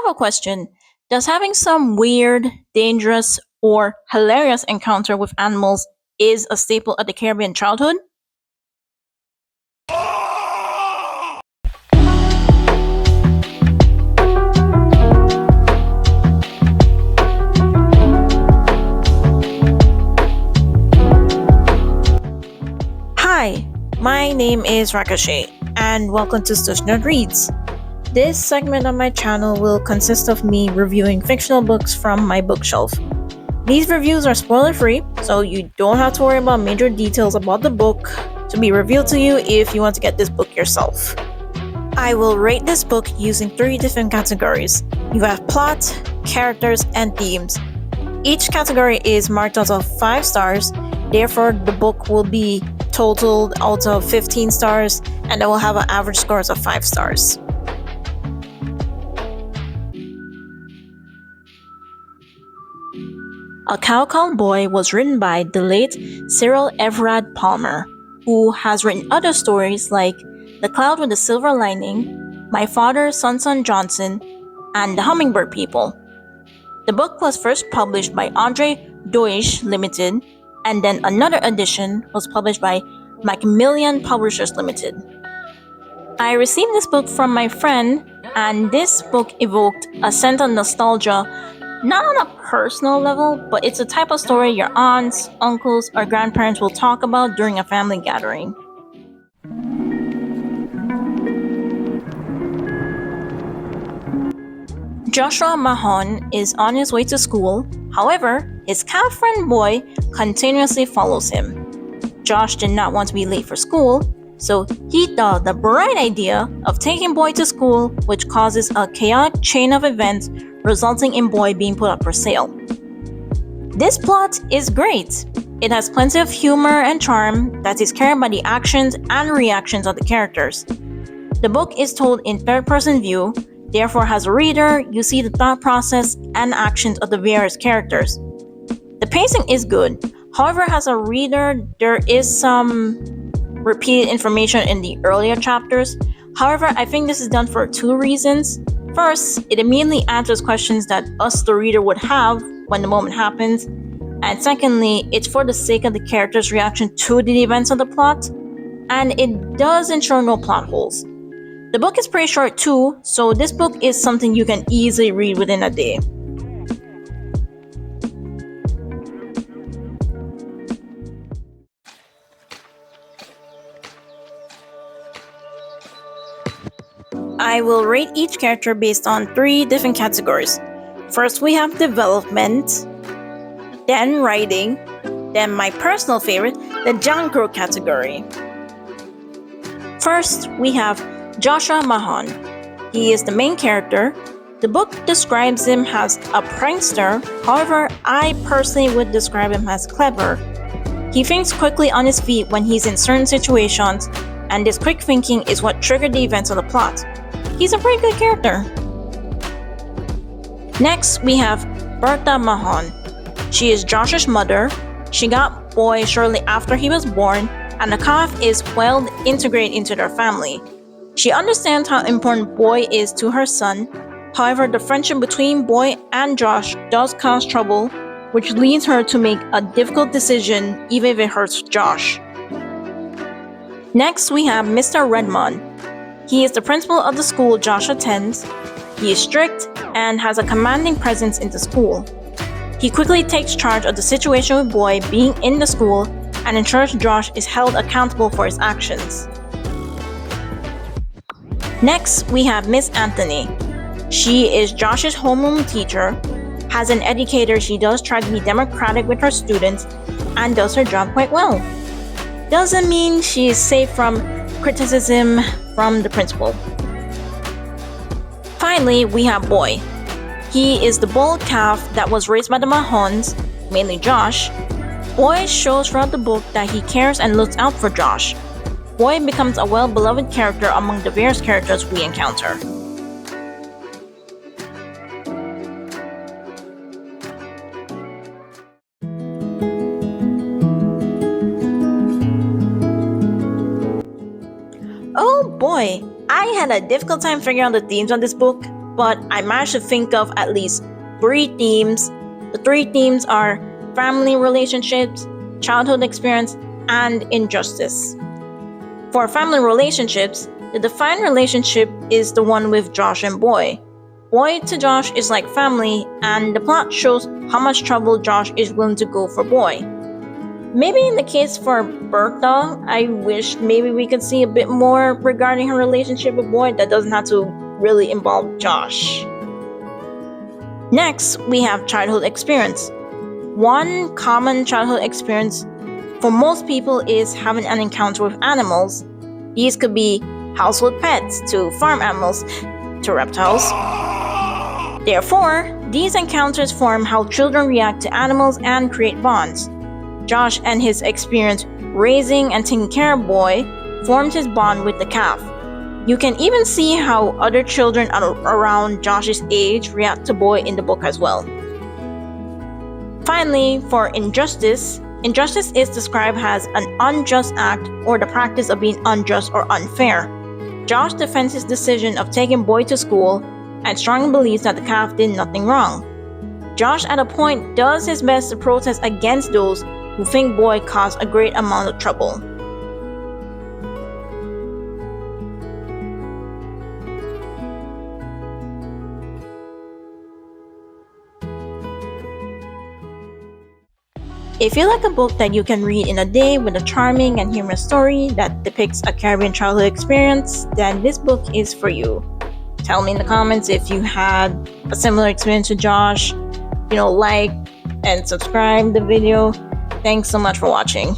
a question. Does having some weird, dangerous, or hilarious encounter with animals is a staple of the Caribbean childhood? Hi, my name is Rakashay, and welcome to Stush Nerd Reads. This segment on my channel will consist of me reviewing fictional books from my bookshelf. These reviews are spoiler free, so you don't have to worry about major details about the book to be revealed to you if you want to get this book yourself. I will rate this book using 3 different categories. You have plot, characters, and themes. Each category is marked out of 5 stars, therefore the book will be totaled out of 15 stars and it will have an average scores of 5 stars. A Cow Called Boy was written by the late Cyril Everard Palmer, who has written other stories like The Cloud with the Silver Lining, My Father, Son Johnson, and The Hummingbird People. The book was first published by Andre Deutsch Limited, and then another edition was published by Macmillan Publishers Limited. I received this book from my friend, and this book evoked a sense of nostalgia, not on a personal level, but it's a type of story your aunts, uncles, or grandparents will talk about during a family gathering. Joshua Mahon is on his way to school. However, his cow friend Boy continuously follows him. Josh did not want to be late for school, so he thought the bright idea of taking Boy to school, which causes a chaotic chain of events resulting in Boy being put up for sale. This plot is great. It has plenty of humor and charm that is carried by the actions and reactions of the characters. The book is told in third-person view, therefore as a reader, you see the thought process and actions of the various characters. The pacing is good. However, as a reader, there is some repeated information in the earlier chapters. However, I think this is done for 2 reasons. First, it immediately answers questions that us, the reader, would have when the moment happens. And secondly, it's for the sake of the character's reaction to the events of the plot. And it does ensure no plot holes. The book is pretty short too, so this book is something you can easily read within a day. I will rate each character based on 3 different categories. First, we have development, then writing, then my personal favorite, the John Crow category. First, we have Joshua Mahon. He is the main character. The book describes him as a prankster, however, I personally would describe him as clever. He thinks quickly on his feet when he's in certain situations, and this quick thinking is what triggered the events of the plot. He's a pretty good character. Next, we have Bertha Mahon. She is Josh's mother. She got Boy shortly after he was born, and the calf is well integrated into their family. She understands how important Boy is to her son. However, the friendship between Boy and Josh does cause trouble, which leads her to make a difficult decision even if it hurts Josh. Next, we have Mr. Redmond. He is the principal of the school Josh attends. He is strict and has a commanding presence in the school. He quickly takes charge of the situation with Boy being in the school and ensures Josh is held accountable for his actions. Next, we have Miss Anthony. She is Josh's homeroom teacher. As an educator, she does try to be democratic with her students and does her job quite well. Doesn't mean she is safe from criticism from the principal. Finally, we have Boy. He is the bold calf that was raised by the Mahons, mainly Josh. Boy shows throughout the book that he cares and looks out for Josh. Boy becomes a well-beloved character among the various characters we encounter. Oh boy, I had a difficult time figuring out the themes of this book, but I managed to think of at least 3 themes. The 3 themes are family relationships, childhood experience, and injustice. For family relationships, the defined relationship is the one with Josh and Boy. Boy to Josh is like family, and the plot shows how much trouble Josh is willing to go for Boy. Maybe in the case for Bertha, I wish maybe we could see a bit more regarding her relationship with Boy that doesn't have to really involve Josh. Next, we have childhood experience. One common childhood experience for most people is having an encounter with animals. These could be household pets to farm animals to reptiles. Therefore, these encounters form how children react to animals and create bonds. Josh and his experience raising and taking care of Boy formed his bond with the calf. You can even see how other children around Josh's age react to Boy in the book as well. Finally, for injustice, injustice is described as an unjust act or the practice of being unjust or unfair. Josh defends his decision of taking Boy to school and strongly believes that the calf did nothing wrong. Josh at a point does his best to protest against those who think Boy caused a great amount of trouble. If you like a book that you can read in a day with a charming and humorous story that depicts a Caribbean childhood experience, then this book is for you. Tell me in the comments if you had a similar experience to Josh. Like and subscribe the video. Thanks so much for watching.